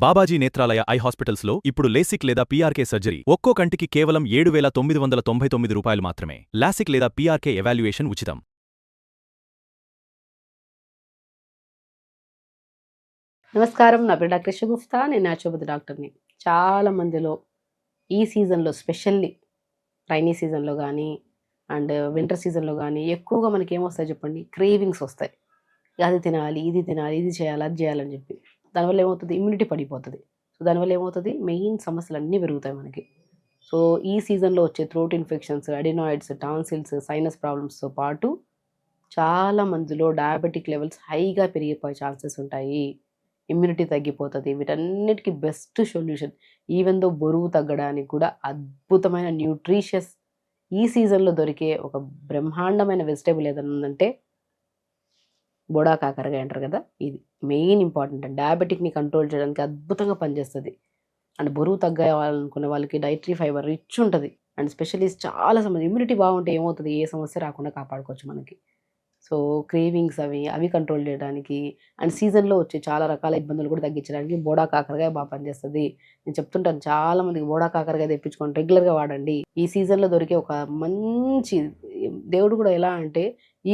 Babaji Netralaya I హాస్పిటల్స్లో ఇప్పుడు LASIK లేదా పీఆర్కే సర్జరీ ఒక్కో కంటికి కేవలం 7,999 రూపాయలు మాత్రమే. లాసిక్ లేదా పీఆర్కే ఎవాల్యుయేషన్ ఉచితం. నమస్కారం, నా పేరు డాక్టర్ షగుఫ్తా. నేను న్యాచురోపతి డాక్టర్ని. చాలా మందిలో ఈ సీజన్లో, స్పెషల్లీ రైనీ సీజన్లో కానీ అండ్ వింటర్ సీజన్లో కానీ ఎక్కువగా మనకి ఏమొస్తాయి చెప్పండి, క్రేవింగ్స్ వస్తాయి. అది తినాలి, ఇది తినాలి, ఇది చేయాలి, అది చేయాలని చెప్పి దానివల్ల ఏమవుతుంది, ఇమ్యూనిటీ పడిపోతుంది. సో దానివల్ల ఏమవుతుంది, మెయిన్ సమస్యలు అన్నీ పెరుగుతాయి మనకి. సో ఈ సీజన్లో వచ్చే throat infections, adenoids, tonsils, sinus ప్రాబ్లమ్స్తో పాటు చాలా మందిలో డయాబెటిక్ లెవెల్స్ హైగా పెరిగిపోయే ఛాన్సెస్ ఉంటాయి. ఇమ్యూనిటీ తగ్గిపోతుంది. వీటన్నిటికీ బెస్ట్ సొల్యూషన్, ఈవెన్ దో బరువు తగ్గడానికి కూడా అద్భుతమైన న్యూట్రిషియస్ ఈ సీజన్లో దొరికే ఒక బ్రహ్మాండమైన వెజిటేబుల్ ఏదైనా ఉందంటే బోడా కాకరకాయ అంటారు కదా. ఇది మెయిన్ ఇంపార్టెంట్. డయాబెటిక్ని కంట్రోల్ చేయడానికి అద్భుతంగా పనిచేస్తుంది. అండ్ బరువు తగ్గాలనుకునే వాళ్ళకి డైటరీ ఫైబర్ రిచ్ ఉంటుంది. అండ్ స్పెషల్లీ చాలా సమస్య ఇమ్యూనిటీ బాగుంటే ఏమవుతుంది, ఏ సమస్య రాకుండా కాపాడుకోవచ్చు మనకి. సో క్రేవింగ్స్ అవి కంట్రోల్ చేయడానికి అండ్ సీజన్లో వచ్చే చాలా రకాల ఇబ్బందులు కూడా తగ్గించడానికి బోడా కాకరకాయ బాగా పనిచేస్తుంది. నేను చెప్తుంటాను చాలా మందికి, బోడా కాకరకాయ తెప్పించుకొని రెగ్యులర్గా వాడండి. ఈ సీజన్లో దొరికే ఒక మంచి దేవుడు కూడా ఎలా అంటే,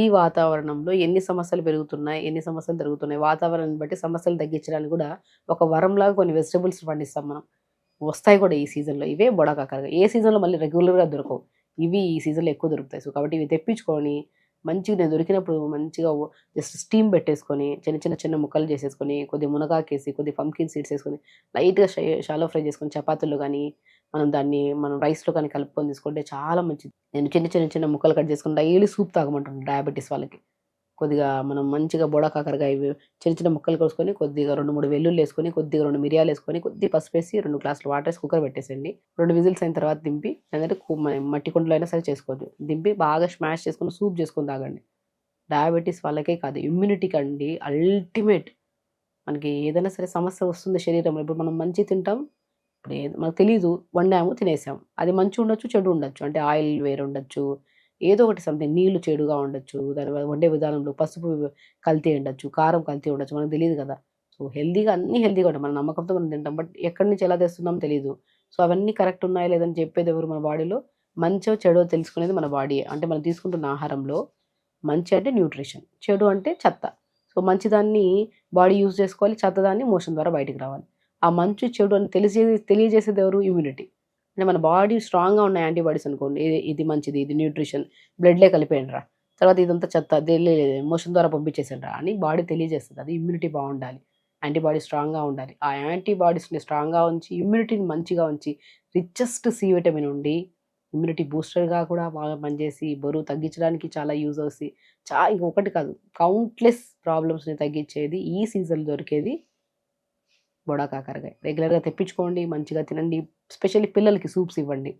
ఈ వాతావరణంలో ఎన్ని సమస్యలు పెరుగుతున్నాయి, ఎన్ని సమస్యలు జరుగుతున్నాయి, వాతావరణాన్ని బట్టి సమస్యలు తగ్గించడానికి కూడా ఒక వరంలాగా కొన్ని వెజిటబుల్స్ పండిస్తాం మనం. వస్తాయి కూడా ఈ సీజన్లో. ఇవే బోడా కాకరకాయ. ఏ సీజన్లో మళ్ళీ రెగ్యులర్గా దొరకవు, ఇవి ఈ సీజన్లో ఎక్కువ దొరుకుతాయి. సో కాబట్టి ఇవి తెప్పించుకొని మంచిగా నేను దొరికినప్పుడు మంచిగా జస్ట్ స్టీమ్ పెట్టేసుకొని చిన్న ముక్కలు చేసేసుకొని కొద్దిగా మునగాకేసి కొద్దిగా పంకిన్ సీడ్స్ వేసుకొని లైట్గా షాలో ఫ్రై చేసుకొని చపాతీల్లో కానీ మనం రైస్లో కానీ కలుపుకొని తీసుకుంటే చాలా మంచిది. నేను చిన్న ముక్కలు కట్ చేసుకుని డైలీ సూప్ తాగమంటాను డయాబెటీస్ వాళ్ళకి. కొద్దిగా మనం మంచిగా బోడా కాకరకాయ చిన్న ముక్కలు కోసుకొని కొద్దిగా 2-3 వెల్లుల్లి వేసుకొని కొద్దిగా 2 మిరియాలు వేసుకొని కొద్దిగా పసుపు వేసి 2 గ్లాసులు వాటర్ వేసి కుక్కర్ పెట్టేసండి. 2 విజిల్స్ అయిన తర్వాత దింపి, లేదంటే మట్టి కుండలో అయినా సరే చేసుకోవచ్చు, దింపి బాగా స్మాష్ చేసుకొని సూప్ చేసుకొని తాగండి. డయాబెటీస్ వాళ్ళకే కాదు, ఇమ్యూనిటీకి అండి అల్టిమేట్. మనకి ఏదైనా సరే సమస్య వస్తుంది శరీరంలో. ఇప్పుడు మనం మంచి తింటాం, ఇప్పుడు మనకు తెలియదు, వండాము తినేసాము, అది మంచి ఉండొచ్చు, చెడు ఉండొచ్చు. అంటే ఆయిల్ వేరు ఉండొచ్చు, ఏదో ఒకటి సంథింగ్, నీళ్లు చెడుగా ఉండొచ్చు, దాని వండే విధానంలో పసుపు కల్తీ ఉండొచ్చు, కారం కల్తీ ఉండొచ్చు, మనకు తెలియదు కదా. సో హెల్తీగా అన్నీ హెల్తీగా ఉంటాయి, మన నమ్మకంతో మనం తింటాం. బట్ ఎక్కడి నుంచి ఎలా తెస్తున్నాం తెలియదు. సో అవన్నీ కరెక్ట్ ఉన్నాయా లేదని చెప్పేది ఎవరు, మన బాడీలో మంచో చెడో తెలుసుకునేది మన బాడీ. అంటే మనం తీసుకుంటున్న ఆహారంలో మంచి అంటే న్యూట్రిషన్, చెడు అంటే చెత్త. సో మంచిదాన్ని బాడీ యూజ్ చేసుకోవాలి, చెత్తదాన్ని మోషన్ ద్వారా బయటికి రావాలి. ఆ మంచి చెడు అని తెలియజేసేది ఎవరు, ఇమ్యూనిటీ. అంటే మన బాడీ స్ట్రాంగ్గా ఉన్న యాంటీబాడీస్ అనుకోండి, ఇది మంచిది, ఇది న్యూట్రిషన్, బ్లడ్లే కలిపేయండి రా, తర్వాత ఇదంతా చెత్త లేదు మోషన్ ద్వారా పంపించేసాను రా అని బాడీ తెలియజేస్తుంది. అది ఇమ్యూనిటీ బాగుండాలి, యాంటీబాడీ స్ట్రాంగ్గా ఉండాలి. ఆ యాంటీబాడీస్ని స్ట్రాంగ్గా ఉంచి ఇమ్యూనిటీని మంచిగా ఉంచి రిచెస్ట్ సి విటమిన్ ఉండి ఇమ్యూనిటీ బూస్టర్గా కూడా బాగా పనిచేసి బరువు తగ్గించడానికి చాలా యూజ్ అవుతుంది. ఇంకొకటి కాదు, కౌంట్లెస్ ప్రాబ్లమ్స్ని తగ్గించేది ఈ సీజన్ దొరికేది బోడా కాకరకాయ. రెగ్యులర్గా తెప్పించుకోండి, మంచిగా తినండి. స్పెషల్లీ పిల్లలకి సూప్స్ ఇవ్వండి.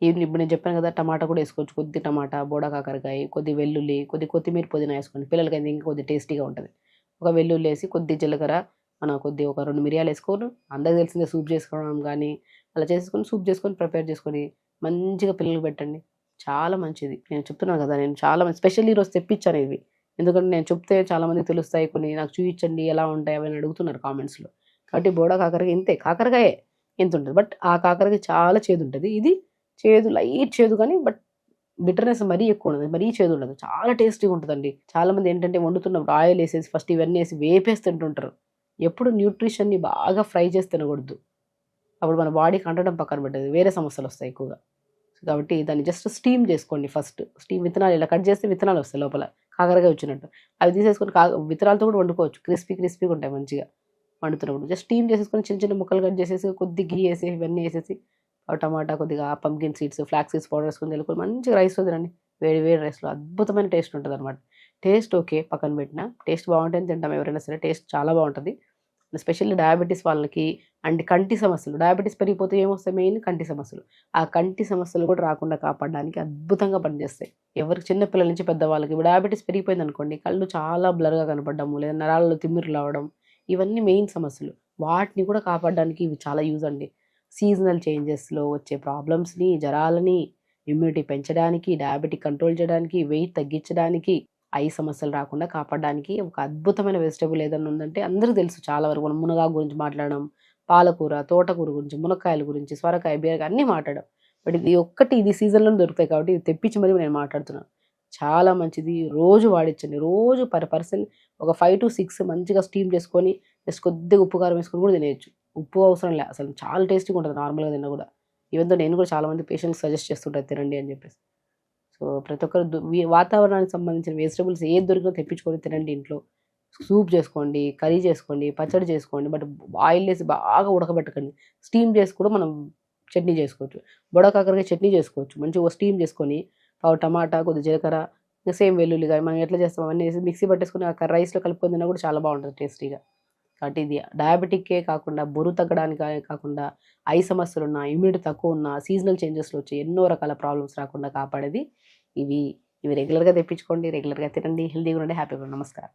ఇప్పుడు నేను చెప్పాను కదా, టమాటా కూడా వేసుకోవచ్చు. కొద్ది టమాటా, బోడా కాకరకాయ, కొద్ది వెల్లుల్లి, కొద్ది కొత్తిమీర, పుదీనా వేసుకోండి. పిల్లలకి అయితే ఇంకా కొద్ది టేస్టీగా ఉంటుంది. ఒక వెల్లుల్లి వేసి కొద్ది జీలకర్ర, కొద్ది ఒక 2 మిరియాలు వేసుకోను. అందరికి తెలిసిందే సూప్ చేసుకోవడం కానీ అలా చేసుకొని సూప్ చేసుకొని ప్రిపేర్ చేసుకొని మంచిగా పిల్లలకు పెట్టండి. చాలా మంచిది. నేను చెప్తున్నాను కదా, నేను చాలా మంది స్పెషల్లీ ఈరోజు తెప్పించాను ఇవి. ఎందుకంటే నేను చెప్తే చాలామంది తెలుస్తాయి, కొన్ని నాకు చూపించండి ఎలా ఉంటాయి అవన్నీ అడుగుతున్నారు కామెంట్స్లో. కాబట్టి బోడా కాకరకాయ ఇంతే, కాకరకాయే ఎంత ఉంటుంది, బట్ ఆ కాకరకాయ చాలా చేదు ఉంటుంది. ఇది చేదు, లైట్ చేదు, కానీ బట్ బిటర్నెస్ మరీ ఎక్కువ ఉండదు, మరీ చేదు ఉండదు, చాలా టేస్టీగా ఉంటుందండి. చాలామంది ఏంటంటే వండుతున్నప్పుడు ఆయిల్ వేసేసి ఫస్ట్ ఇవన్నీ వేసి వేపేసి తింటుంటారు. ఎప్పుడు న్యూట్రిషన్ని బాగా ఫ్రై చేసి తినకూడదు, అప్పుడు మన బాడీకి అంటడం పక్కన పెట్టదు, వేరే సమస్యలు వస్తాయి ఎక్కువగా. కాబట్టి దాన్ని జస్ట్ స్టీమ్ చేసుకోండి. ఫస్ట్ స్టీమ్ విత్తనాలు ఇలా కట్ చేస్తే విత్తనాలు వస్తాయి లోపల, కాకరకాయ వచ్చినట్టు. అవి తీసేసుకొని విత్తనాలతో కూడా వండుకోవచ్చు, క్రిస్పీగా ఉంటాయి మంచిగా వండుతున్నప్పుడు. జస్ట్ స్టీమ్ చేసేసుకొని చిన్న ముక్కలు కట్ చేసేసి కొద్ది ఘీ వేసి ఇవన్నీ వేసేసి టమాటా, కొద్దిగా pumpkin seeds, flax seeds powder వేసుకొని తెలుసుకొని మంచిగా రైస్లో తినండి. వేడి రైస్లో అద్భుతమైన టేస్ట్ ఉంటుంది అనమాట. టేస్ట్ ఓకే పక్కన పెట్టిన, టేస్ట్ బాగుంటుంది తింటాం ఎవరైనా సరే, టేస్ట్ చాలా బాగుంటుంది. ఎస్పెషల్లీ డయాబెటీస్ వాళ్ళకి అండ్ కంటి సమస్యలు, డయాబెటీస్ పెరిగిపోతే ఏమొస్తాయి, మెయిన్ కంటి సమస్యలు. ఆ కంటి సమస్యలు కూడా రాకుండా కాపాడడానికి అద్భుతంగా పనిచేస్తాయి. ఎవరికి చిన్నపిల్లల నుంచి పెద్దవాళ్ళకి. ఇప్పుడు డయాబెటీస్ పెరిగిపోయింది అనుకోండి, కళ్ళు చాలా బ్లర్గా కనపడము, లేదా నరాలలో తిమ్మిరులు రావడం, ఇవన్నీ మెయిన్ సమస్యలు. వాటిని కూడా కాపాడడానికి ఇవి చాలా యూజ్ అండి. సీజనల్ చేంజెస్లో వచ్చే ప్రాబ్లమ్స్ని, జ్వరాలని, ఇమ్యూనిటీ పెంచడానికి, డయాబెటిక్ కంట్రోల్ చేయడానికి, వెయిట్ తగ్గించడానికి, ఐ సమస్యలు రాకుండా కాపాడడానికి ఒక అద్భుతమైన వెజిటబుల్ ఏదైనా ఉందంటే అందరికీ తెలుసు. చాలా వరకు మనం మునగాకు గురించి మాట్లాడడం, పాలకూర, తోటకూర గురించి, మునక్కాయల గురించి, సొరకాయ, బీరకాయ అన్నీ మాట్లాడాం. బట్ ఇది సీజన్‌లోనే దొరుకుతాయి కాబట్టి ఇది తెప్పించి మరీ నేను మాట్లాడుతున్నాను. చాలా మంచిది. రోజు వాడించండి. రోజు పర్ పర్సన్ ఒక 5-6 మంచిగా స్టీమ్ చేసుకొని జస్ట్ కొద్దిగా ఉప్పు, కారం వేసుకొని కూడా తినేయొచ్చు. ఉప్పు అవసరం లే. అసలు చాలా టేస్టీగా ఉంటుంది నార్మల్‌గా తిన్నా కూడా. ఈవెన్ దో నేను కూడా చాలామంది పేషెంట్స్‌కి సజెస్ట్ చేస్తుంటా తినండి అని చెప్పేసి. సో, ప్రతి ఒక్కరు వాతావరణానికి సంబంధించిన వెజిటబుల్స్ ఏది దొరికినా తెప్పించుకొని తినండి ఇంట్లో. సూప్ చేసుకోండి, కర్రీ చేసుకోండి, పచ్చడి చేసుకోండి. బట్ ఆయిల్ ఏసి బాగా ఉడకబెట్టకండి. స్టీమ్ చేసి కూడా మనం చట్నీ చేసుకోవచ్చు. బుడకాకరకాయ చట్నీ చేసుకోవచ్చు. మంచిగా స్టీమ్ చేసుకొని పావు టమాటా, కొద్దిగా జీలకర్ర, ఇంక సేమ్ వెల్లుల్లిగాయ మనం ఎట్లా చేస్తాం అవన్నీ వేసి మిక్సీ పట్టేసుకొని ఆ రైస్‌లో కలుపుకొని తిన్నా కూడా చాలా బాగుంటది టేస్టీగా. కాబట్టి ఇది డయాబెటిక్కే కాకుండా బరువు తగ్గడానికే కాకుండా ఐ సమస్యలున్నా, ఇమ్యూనిటీ తక్కువున్నా, సీజనల్ చేంజెస్‌లో వచ్చే ఎన్నో రకాల ప్రాబ్లమ్స్ రాకుండా కాపాడేది ఇవి. ఇవి రెగ్యులర్‌గా తెప్పించుకోండి, రెగ్యులర్‌గా తినండి, హెల్తీగా ఉండండి, హ్యాపీగా ఉండండి. నమస్కారం.